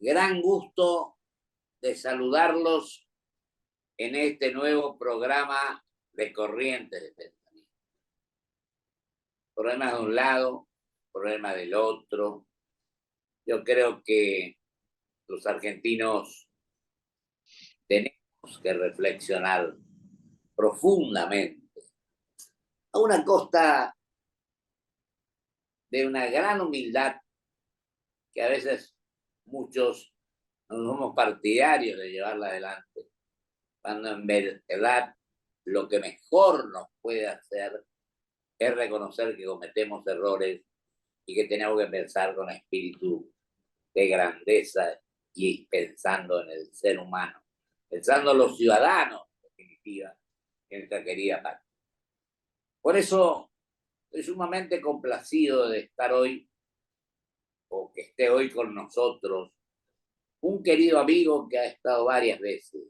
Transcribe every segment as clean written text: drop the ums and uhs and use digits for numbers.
Gran gusto de saludarlos en este nuevo programa de Corrientes de Pensamiento. Problemas de un lado, problemas del otro. Yo creo que los argentinos tenemos que reflexionar profundamente a una costa de una gran humildad que a veces muchos no somos partidarios de llevarla adelante, cuando en verdad lo que mejor nos puede hacer es reconocer que cometemos errores y que tenemos que pensar con espíritu de grandeza y pensando en el ser humano, pensando en los ciudadanos, en definitiva, en nuestra querida patria. Por eso estoy sumamente complacido de estar hoy, o que esté hoy con nosotros, un querido amigo que ha estado varias veces,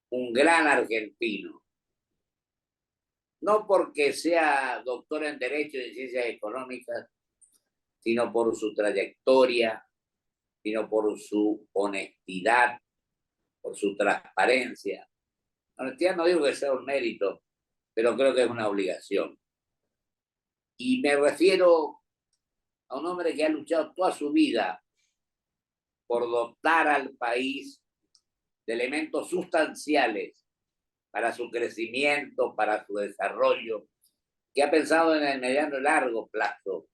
un gran argentino, no porque sea doctor en Derecho y en Ciencias Económicas, sino por su trayectoria, sino por su honestidad, por su transparencia. Honestidad no digo que sea un mérito, pero creo que es una obligación. Y me refiero a un hombre que ha luchado toda su vida por dotar al país de elementos sustanciales para su crecimiento, para su desarrollo, que ha pensado en el mediano y largo plazo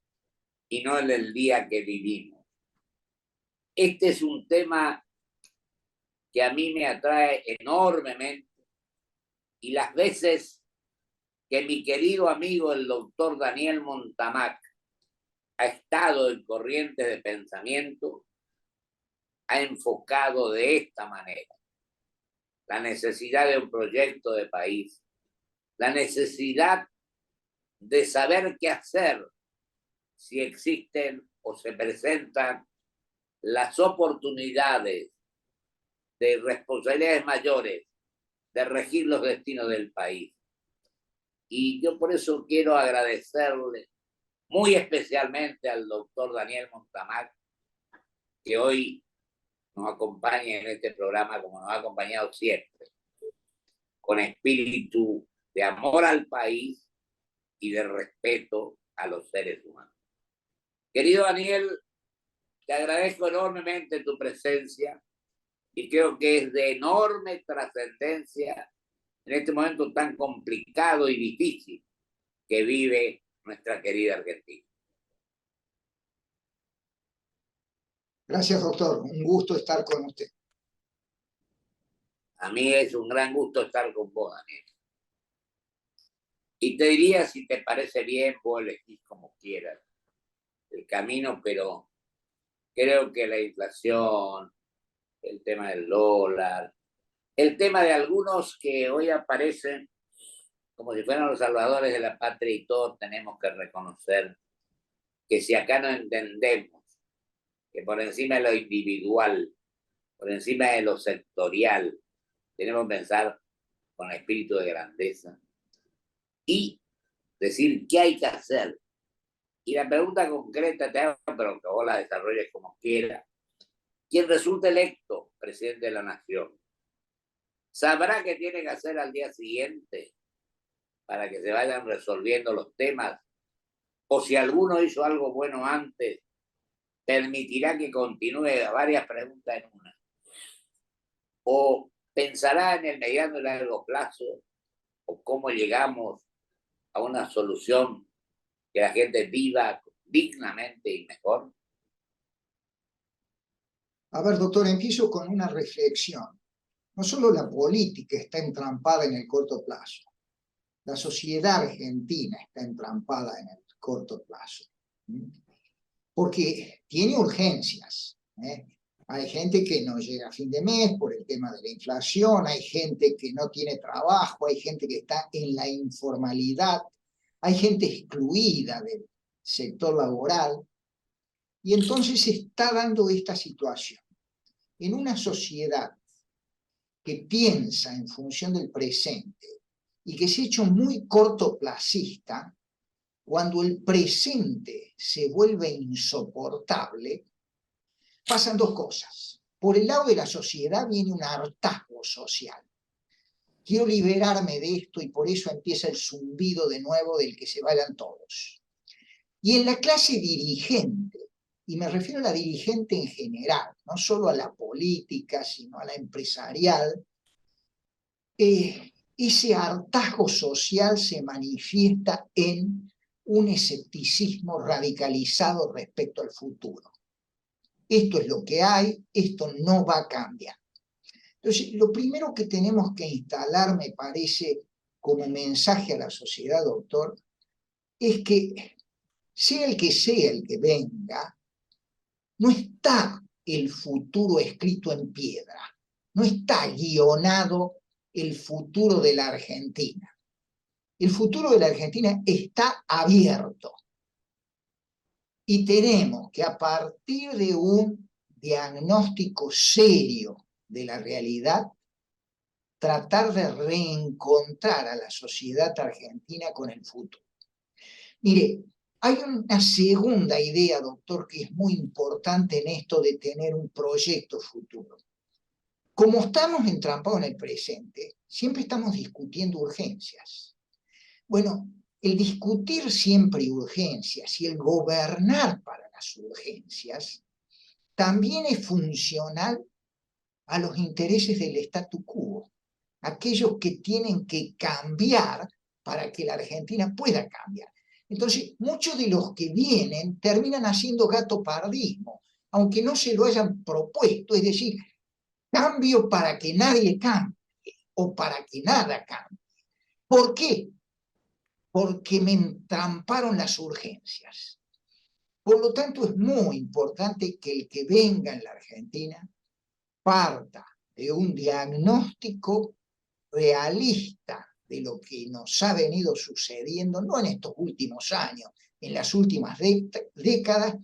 y no en el día que vivimos. Este es un tema que a mí me atrae enormemente y las veces que mi querido amigo el doctor Daniel Montamac ha estado en Corrientes de Pensamiento, ha enfocado de esta manera la necesidad de un proyecto de país, la necesidad de saber qué hacer si existen o se presentan las oportunidades de responsabilidades mayores de regir los destinos del país. Y yo por eso quiero agradecerle muy especialmente al doctor Daniel Montamac, que hoy nos acompaña en este programa como nos ha acompañado siempre, con espíritu de amor al país y de respeto a los seres humanos. Querido Daniel, te agradezco enormemente tu presencia y creo que es de enorme trascendencia en este momento tan complicado y difícil que vive nuestra querida Argentina. Gracias, doctor. Un gusto estar con usted. A mí es un gran gusto estar con vos, Daniel. Y te diría, si te parece bien, vos elegís como quieras el camino, pero creo que la inflación, el tema del dólar, el tema de algunos que hoy aparecen como si fueran los salvadores de la patria y todos tenemos que reconocer que si acá no entendemos que por encima de lo individual, por encima de lo sectorial, tenemos que pensar con espíritu de grandeza y decir qué hay que hacer. Y la pregunta concreta te hago, pero que vos la desarrolles como quieras. Quien resulte electo presidente de la nación, ¿sabrá qué tiene que hacer al día siguiente para que se vayan resolviendo los temas? O si alguno hizo algo bueno antes, permitirá que continúe varias preguntas en una. O pensará en el mediano y largo plazo, o cómo llegamos a una solución que la gente viva dignamente y mejor. A ver, doctor, empiezo con una reflexión. No solo la política está entrampada en el corto plazo, la sociedad argentina está entrampada en el corto plazo. Porque tiene urgencias. Hay gente que no llega a fin de mes por el tema de la inflación, hay gente que no tiene trabajo, hay gente que está en la informalidad, hay gente excluida del sector laboral. Y entonces se está dando esta situación. En una sociedad que piensa en función del presente y que se ha hecho muy cortoplacista, cuando el presente se vuelve insoportable, pasan dos cosas. por el lado de la sociedad viene un hartazgo social. Quiero liberarme de esto y por eso empieza el zumbido de nuevo del que se vayan todos. Y en la clase dirigente, y me refiero a la dirigente en general, no solo a la política, sino a la empresarial, ese hartazgo social se manifiesta en un escepticismo radicalizado respecto al futuro. Esto es lo que hay, esto no va a cambiar. Entonces, lo primero que tenemos que instalar, me parece, como mensaje a la sociedad, doctor, es que sea el que venga, no está el futuro escrito en piedra, no está guionado el futuro de la Argentina. El futuro de la Argentina está abierto. Y tenemos que, a partir de un diagnóstico serio de la realidad, tratar de reencontrar a la sociedad argentina con el futuro. Mire, hay una segunda idea, doctor, que es muy importante en esto de tener un proyecto futuro. Como estamos entrampados en el presente, siempre estamos discutiendo urgencias. Bueno, el discutir siempre urgencias y el gobernar para las urgencias también es funcional a los intereses del statu quo, aquellos que tienen que cambiar para que la Argentina pueda cambiar. Entonces, muchos de los que vienen terminan haciendo gatopardismo, aunque no se lo hayan propuesto, es decir, cambio para que nadie cambie o para que nada cambie. ¿Por qué? Porque me entramparon las urgencias. Por lo tanto, es muy importante que el que venga en la Argentina parta de un diagnóstico realista de lo que nos ha venido sucediendo, no en estos últimos años, en las últimas décadas,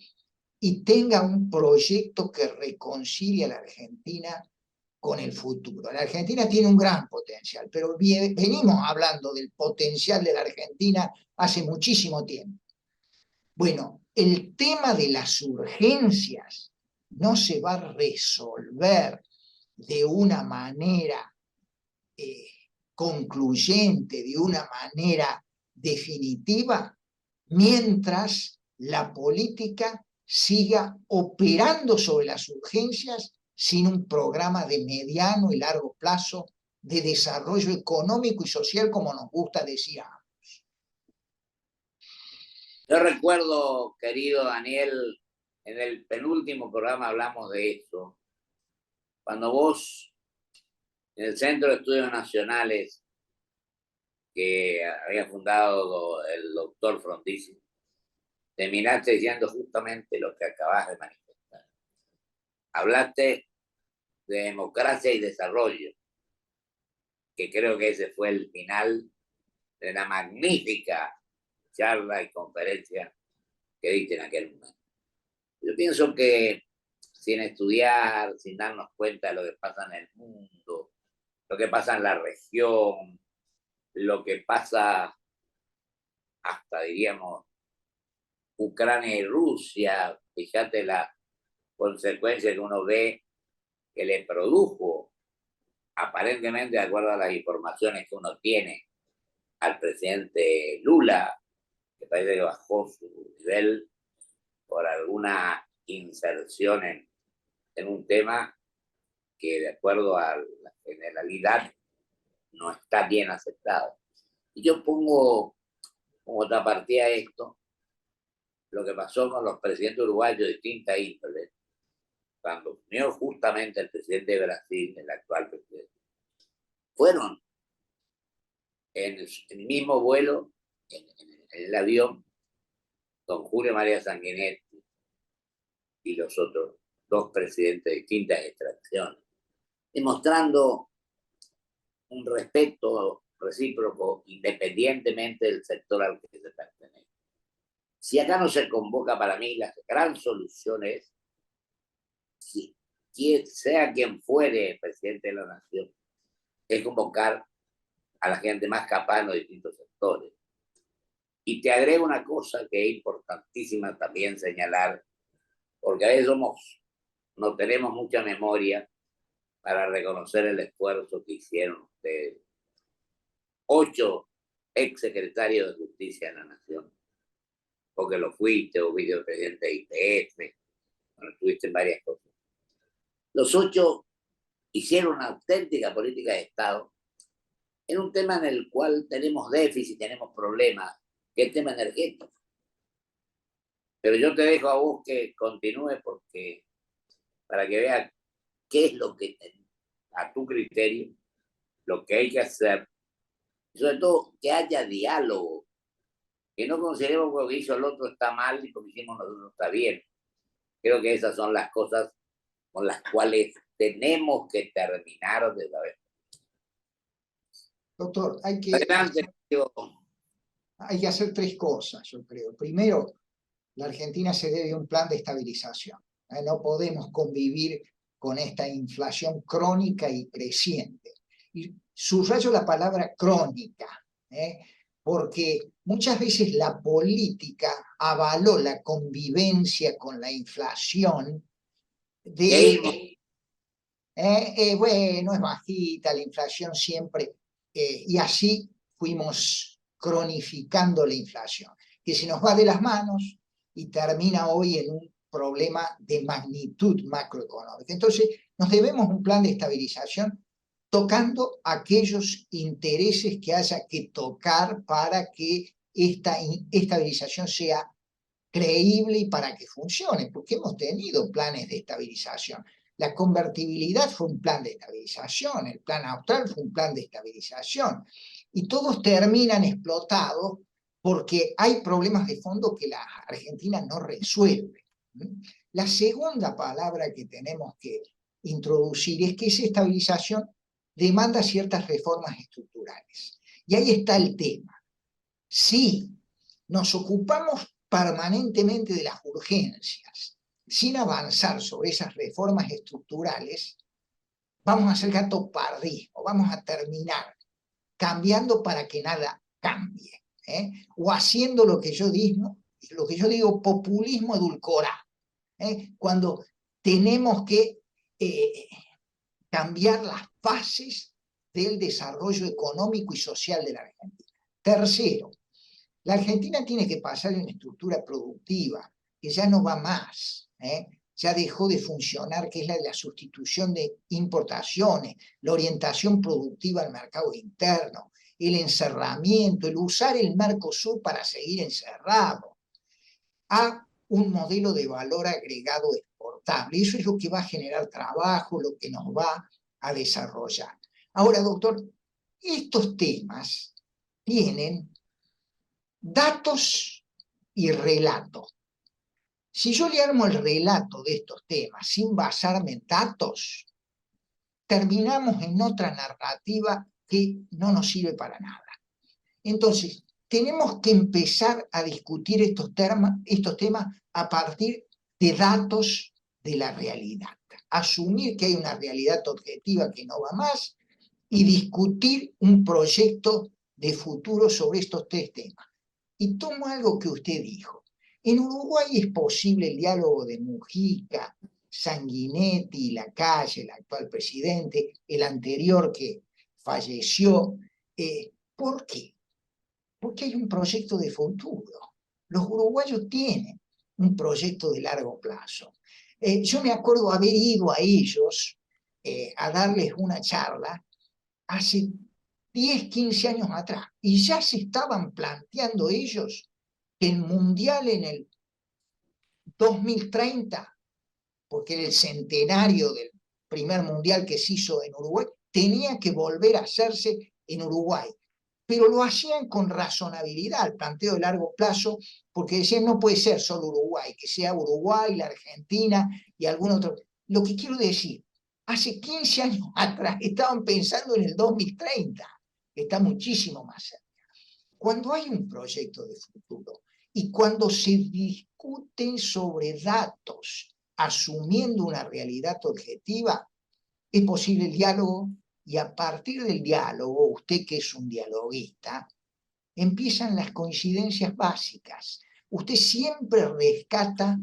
y tenga un proyecto que reconcilie a la Argentina con el futuro. La Argentina tiene un gran potencial, pero venimos hablando del potencial de la Argentina hace muchísimo tiempo. Bueno, el tema de las urgencias no se va a resolver de una manera concluyente, de una manera definitiva, mientras la política siga operando sobre las urgencias sin un programa de mediano y largo plazo de desarrollo económico y social, como nos gusta decir. Yo recuerdo, querido Daniel, en el penúltimo programa hablamos de esto, cuando vos, en el Centro de Estudios Nacionales, que había fundado el doctor Frondizi, terminaste diciendo justamente lo que acabas de manifestar. Hablaste de democracia y desarrollo, que creo que ese fue el final de una magnífica charla y conferencia que diste en aquel momento. Yo pienso que sin estudiar, sin darnos cuenta de lo que pasa en el mundo, lo que pasa en la región, lo que pasa hasta, diríamos, Ucrania y Rusia, fíjate la consecuencia que uno ve que le produjo, aparentemente de acuerdo a las informaciones que uno tiene, al presidente Lula, que parece que bajó su nivel por alguna inserción en un tema que de acuerdo a la generalidad no está bien aceptado. Y yo pongo como otra partida esto, lo que pasó con los presidentes uruguayos de distinta índole, cuando unió justamente el presidente de Brasil, el actual presidente, fueron en el mismo vuelo, en el avión, don Julio María Sanguinetti y los otros dos presidentes de distintas extracciones, demostrando un respeto recíproco independientemente del sector al que se pertenece. Si acá no se convoca, para mí la gran solución es, sea quien fuere presidente de la nación, es convocar a la gente más capaz en los distintos sectores. Y te agrego una cosa que es importantísima también señalar, porque a veces somos no tenemos mucha memoria para reconocer el esfuerzo que hicieron ustedes. 8 ex secretarios de Justicia de la Nación, porque lo fuiste, o vicepresidente de IPF, bueno, estuviste en varias cosas. Los 8 hicieron una auténtica política de Estado en un tema en el cual tenemos déficit, tenemos problemas, que es el tema energético. Pero yo te dejo a vos que continúe porque para que veas qué es lo que, a tu criterio, lo que hay que hacer, y sobre todo que haya diálogo, que no consideremos que lo que hizo el otro está mal y lo que hicimos nosotros está bien. Creo que esas son las cosas con las cuales tenemos que terminar de saber. Doctor, Adelante, hay que hacer 3 cosas, yo creo. Primero, la Argentina se debe a un plan de estabilización. No podemos convivir con esta inflación crónica y creciente. Y subrayo la palabra crónica, porque muchas veces la política avaló la convivencia con la inflación de... bueno, es bajita, la inflación siempre... y así fuimos cronificando la inflación, que se nos va de las manos y termina hoy en un problema de magnitud macroeconómica. Entonces, nos debemos un plan de estabilización tocando aquellos intereses que haya que tocar para que esta estabilización sea creíble y para que funcione, porque hemos tenido planes de estabilización. La convertibilidad fue un plan de estabilización, el plan austral fue un plan de estabilización, y todos terminan explotados porque hay problemas de fondo que la Argentina no resuelve. La segunda palabra que tenemos que introducir es que esa estabilización demanda ciertas reformas estructurales. Y ahí está el tema. Si nos ocupamos permanentemente de las urgencias, sin avanzar sobre esas reformas estructurales, vamos a hacer gato pardismo, vamos a terminar cambiando para que nada cambie, o haciendo lo que yo digo populismo edulcorado, cuando tenemos que cambiar las bases del desarrollo económico y social de la Argentina. Tercero, la Argentina tiene que pasar en estructura productiva, que ya no va más, ya dejó de funcionar, que es la de la sustitución de importaciones, la orientación productiva al mercado interno, el encerramiento, el usar el Mercosur para seguir encerrado, a un modelo de valor agregado exportable. Eso es lo que va a generar trabajo, lo que nos va a desarrollar. Ahora, doctor, estos temas tienen datos y relato. Si yo le armo el relato de estos temas sin basarme en datos, terminamos en otra narrativa que no nos sirve para nada. Entonces, tenemos que empezar a discutir estos temas a partir de datos de la realidad. Asumir que hay una realidad objetiva que no va más y discutir un proyecto de futuro sobre estos 3 temas. Y tomo algo que usted dijo. En Uruguay es posible el diálogo de Mujica, Sanguinetti, Lacalle, el actual presidente, el anterior que falleció. ¿Por qué? Porque hay un proyecto de futuro. Los uruguayos tienen un proyecto de largo plazo. Yo me acuerdo haber ido a ellos a darles una charla hace 10, 15 años atrás, y ya se estaban planteando ellos que el Mundial en el 2030, porque era el centenario del primer Mundial que se hizo en Uruguay, tenía que volver a hacerse en Uruguay. Pero lo hacían con razonabilidad, el planteo de largo plazo, porque decían no puede ser solo Uruguay, que sea Uruguay, la Argentina y algún otro. Lo que quiero decir, hace 15 años atrás estaban pensando en el 2030, que está muchísimo más cerca. Cuando hay un proyecto de futuro y cuando se discuten sobre datos, asumiendo una realidad objetiva, es posible el diálogo, y a partir del diálogo, usted que es un dialoguista, empiezan las coincidencias básicas. Usted siempre rescata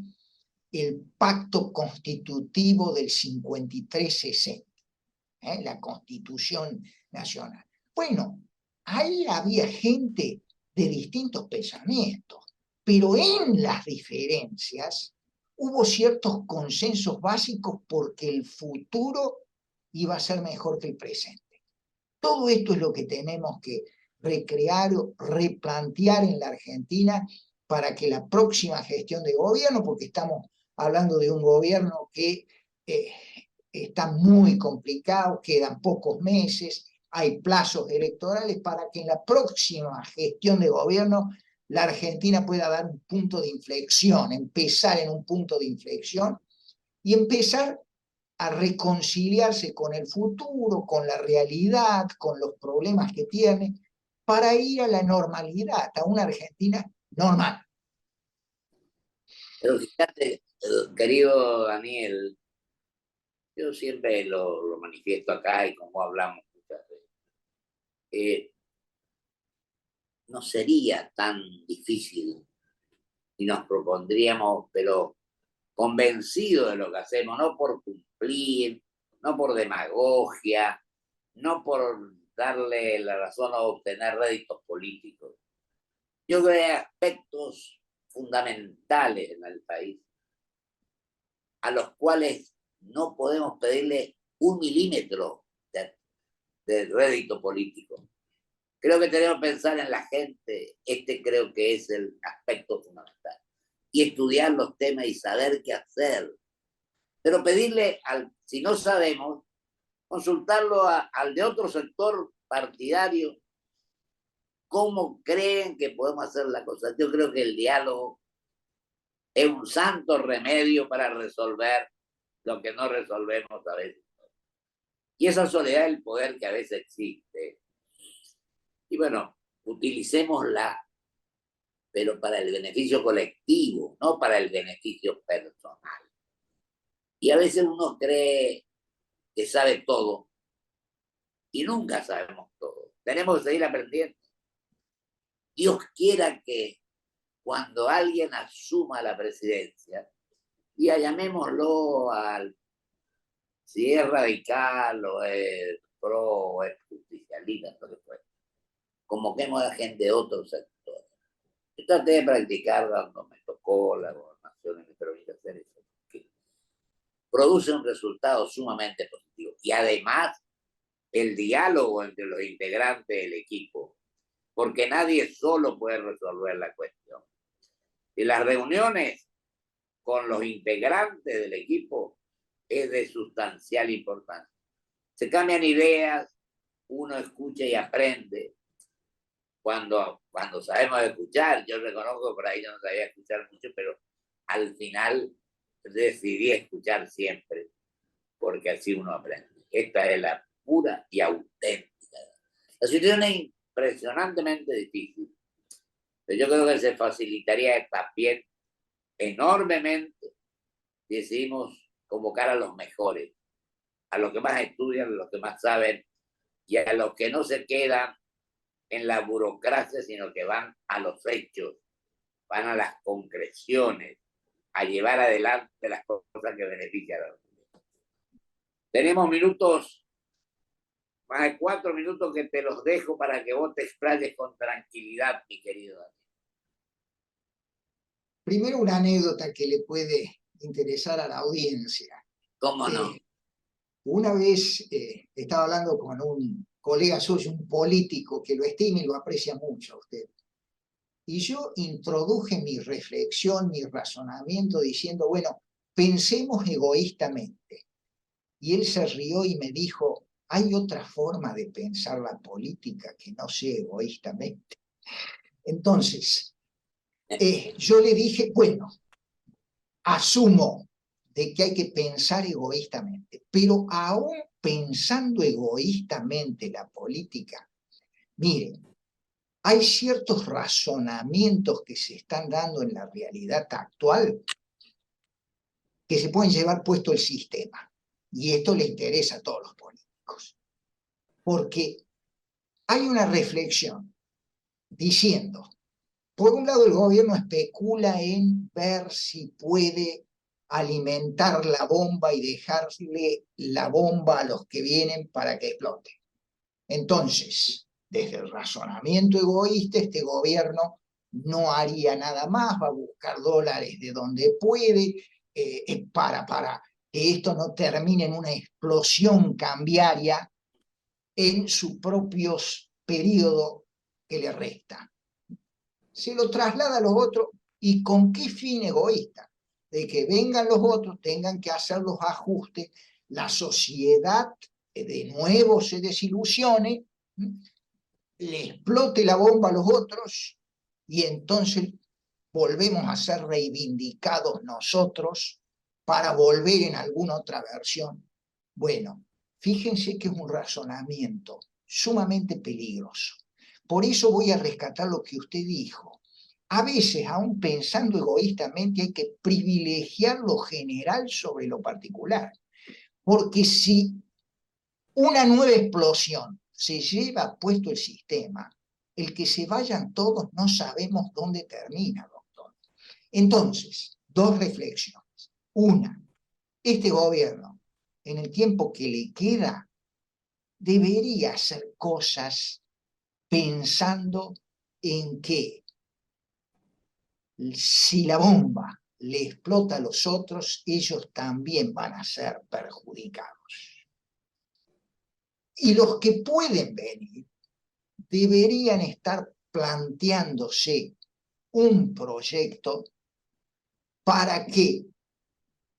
el pacto constitutivo del 53-60, la Constitución Nacional. Bueno, ahí había gente de distintos pensamientos, pero en las diferencias hubo ciertos consensos básicos porque el futuro iba a ser mejor que el presente. Todo esto es lo que tenemos que recrear o replantear en la Argentina para que la próxima gestión de gobierno, porque estamos hablando de un gobierno que está muy complicado, quedan pocos meses, hay plazos electorales, para que en la próxima gestión de gobierno la Argentina pueda dar un punto de inflexión, empezar en un punto de inflexión y empezar a reconciliarse con el futuro, con la realidad, con los problemas que tiene, para ir a la normalidad, a una Argentina normal. Pero fíjate, querido Daniel, yo siempre lo manifiesto acá y como hablamos muchas veces, no sería tan difícil si nos propondríamos, pero convencidos de lo que hacemos, no por cumplir, no por demagogia, no por darle la razón o obtener réditos políticos. Yo creo que hay aspectos fundamentales en el país a los cuales no podemos pedirle 1 milímetro de rédito político. Creo que tenemos que pensar en la gente, creo que es el aspecto fundamental, y estudiar los temas y saber qué hacer. Pero pedirle, si no sabemos, consultarlo al de otro sector partidario, cómo creen que podemos hacer la cosa. Yo creo que el diálogo es un santo remedio para resolver lo que no resolvemos a veces. Y esa soledad del poder que a veces existe. Y bueno, utilicémosla, pero para el beneficio colectivo, no para el beneficio personal. Y a veces uno cree que sabe todo y nunca sabemos todo. Tenemos que seguir aprendiendo. Dios quiera que cuando alguien asuma la presidencia, y llamémoslo al, si es radical o es pro o es justicialista, lo que fuera, convoquemos a la gente de otros sectores. Yo traté de practicar cuando me tocó la gobernación en mi provincia hacer eso, que produce un resultado sumamente positivo. Y además, el diálogo entre los integrantes del equipo, porque nadie solo puede resolver la cuestión. Y las reuniones con los integrantes del equipo es de sustancial importancia. Se cambian ideas, uno escucha y aprende. Cuando sabemos escuchar, yo reconozco que por ahí yo no sabía escuchar mucho, pero al final decidí escuchar siempre, porque así uno aprende. Esta es la pura y auténtica. La situación es impresionantemente difícil, pero yo creo que se facilitaría también enormemente si decidimos convocar a los mejores, a los que más estudian, a los que más saben, y a los que no se quedan en la burocracia, sino que van a los hechos, van a las concreciones, a llevar adelante las cosas que benefician a los demás. Tenemos minutos, más de 4 minutos que te los dejo para que vos te explayes con tranquilidad, mi querido Daniel. Primero, una anécdota que le puede interesar a la audiencia. ¿Cómo no? Una vez estaba hablando con un colega suyo, un político que lo estima y lo aprecia mucho a usted. Y yo introduje mi reflexión, mi razonamiento diciendo, bueno, pensemos egoístamente. Y él se rió y me dijo, ¿hay otra forma de pensar la política que no sea egoístamente? Entonces, yo le dije, bueno, asumo de que hay que pensar egoístamente, pero aún pensando egoístamente la política, miren, hay ciertos razonamientos que se están dando en la realidad actual que se pueden llevar puesto el sistema. Y esto le interesa a todos los políticos. Porque hay una reflexión diciendo, por un lado el gobierno especula en ver si puede alimentar la bomba y dejarle la bomba a los que vienen para que explote. Entonces, desde el razonamiento egoísta, este gobierno no haría nada más, va a buscar dólares de donde puede para que esto no termine en una explosión cambiaria en su propio periodo que le resta. Se lo traslada a los otros, ¿y con qué fin egoísta? De que vengan los otros, tengan que hacer los ajustes, la sociedad de nuevo se desilusione, le explote la bomba a los otros y entonces volvemos a ser reivindicados nosotros para volver en alguna otra versión. Bueno, fíjense que es un razonamiento sumamente peligroso. Por eso voy a rescatar lo que usted dijo. A veces, aún pensando egoístamente, hay que privilegiar lo general sobre lo particular. Porque si una nueva explosión se lleva puesto el sistema, el que se vayan todos no sabemos dónde termina, doctor. Entonces, dos reflexiones. Una, este gobierno, en el tiempo que le queda, debería hacer cosas pensando en que si la bomba le explota a los otros, ellos también van a ser perjudicados. Y los que pueden venir deberían estar planteándose un proyecto para que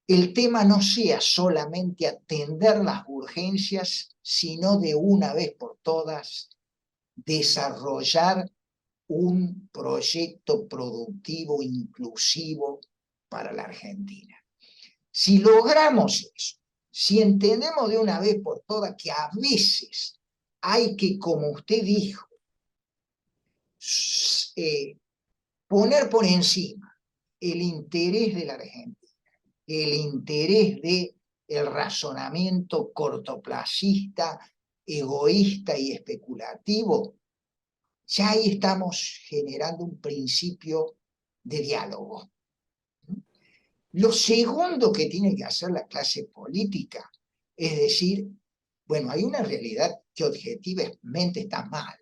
el tema no sea solamente atender las urgencias, sino de una vez por todas desarrollar un proyecto productivo inclusivo para la Argentina. Si logramos eso, si entendemos de una vez por todas que a veces hay que, como usted dijo, poner por encima el interés de la Argentina, el interés del razonamiento cortoplacista, egoísta y especulativo, ya ahí estamos generando un principio de diálogo. Lo segundo que tiene que hacer la clase política es decir, bueno, hay una realidad que objetivamente está mal,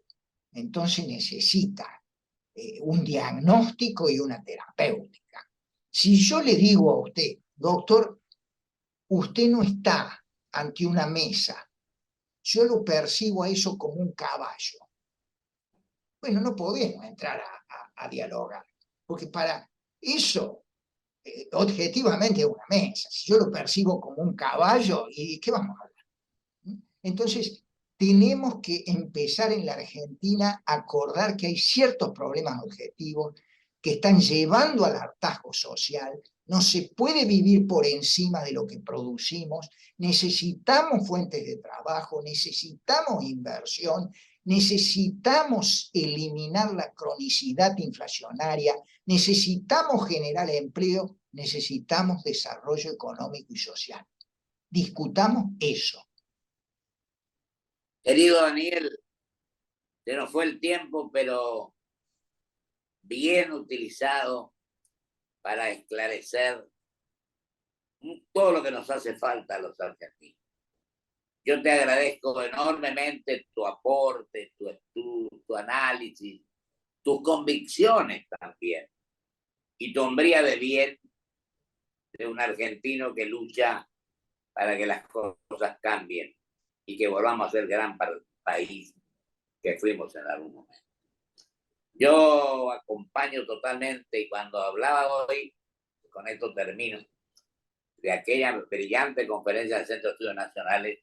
entonces necesita un diagnóstico y una terapéutica. Si yo le digo a usted, doctor, usted no está ante una mesa, yo lo percibo a eso como un caballo. Bueno, no podemos entrar a dialogar, porque para eso objetivamente es una mesa. Si yo lo percibo como un caballo, ¿y qué vamos a hablar? Entonces, tenemos que empezar en la Argentina a acordar que hay ciertos problemas objetivos que están llevando al hartazgo social. No se puede vivir por encima de lo que producimos. Necesitamos fuentes de trabajo, necesitamos inversión, necesitamos eliminar la cronicidad inflacionaria, necesitamos generar empleo, necesitamos desarrollo económico y social. Discutamos eso. Querido Daniel, se nos fue el tiempo, pero bien utilizado para esclarecer todo lo que nos hace falta a los argentinos. Yo te agradezco enormemente tu aporte, tu estudio, tu análisis, tus convicciones también, y tu hombría de bien de un argentino que lucha para que las cosas cambien y que volvamos a ser el gran país que fuimos en algún momento. Yo acompaño totalmente, y cuando hablaba hoy, con esto termino, de aquella brillante conferencia del Centro de Estudios Nacionales,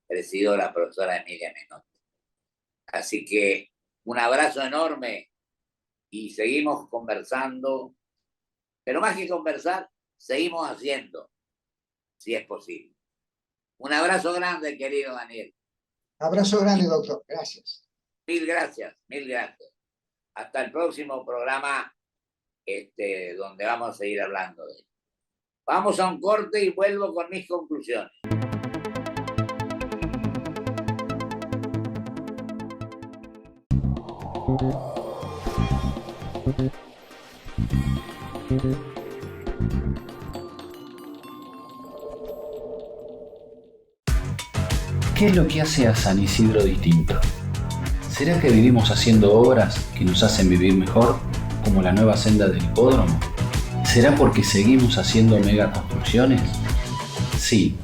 presidió la profesora Emilia Menotti. Así que un abrazo enorme y seguimos conversando, pero más que conversar, seguimos haciendo, si es posible. Un abrazo grande, querido Daniel. Abrazo grande, doctor. Gracias. Mil gracias, mil gracias. Hasta el próximo programa, donde vamos a seguir hablando de esto. Vamos a un corte y vuelvo con mis conclusiones. ¿Qué es lo que hace a San Isidro distinto? ¿Será que vivimos haciendo obras que nos hacen vivir mejor, como la nueva senda del hipódromo? ¿Será porque seguimos haciendo megaconstrucciones? Sí,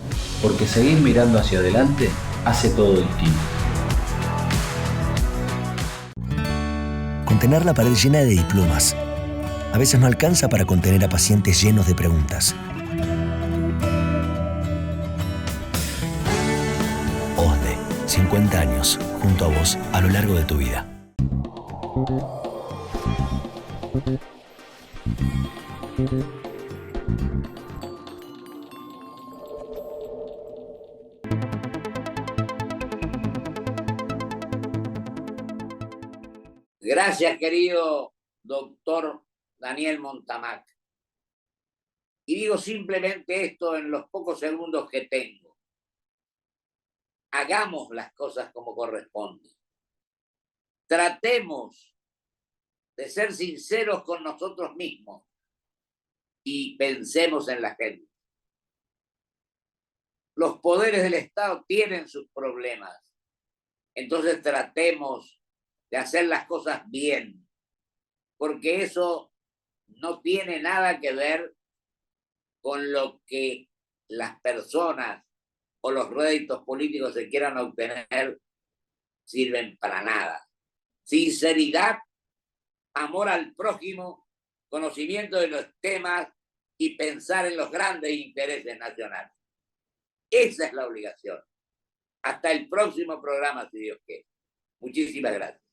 porque seguir mirando hacia adelante hace todo distinto. Contener la pared llena de diplomas. A veces no alcanza para contener a pacientes llenos de preguntas. OSDE, 50 años, junto a vos, a lo largo de tu vida. Gracias, querido doctor Daniel Montamac. Y digo simplemente esto en los pocos segundos que tengo. Hagamos las cosas como corresponde. Tratemos de ser sinceros con nosotros mismos y pensemos en la gente. Los poderes del Estado tienen sus problemas. Entonces tratemos de hacer las cosas bien, porque eso no tiene nada que ver con lo que las personas o los réditos políticos se quieran obtener, sirven para nada. Sinceridad, amor al prójimo, conocimiento de los temas y pensar en los grandes intereses nacionales. Esa es la obligación. Hasta el próximo programa, si Dios quiere. Muchísimas gracias.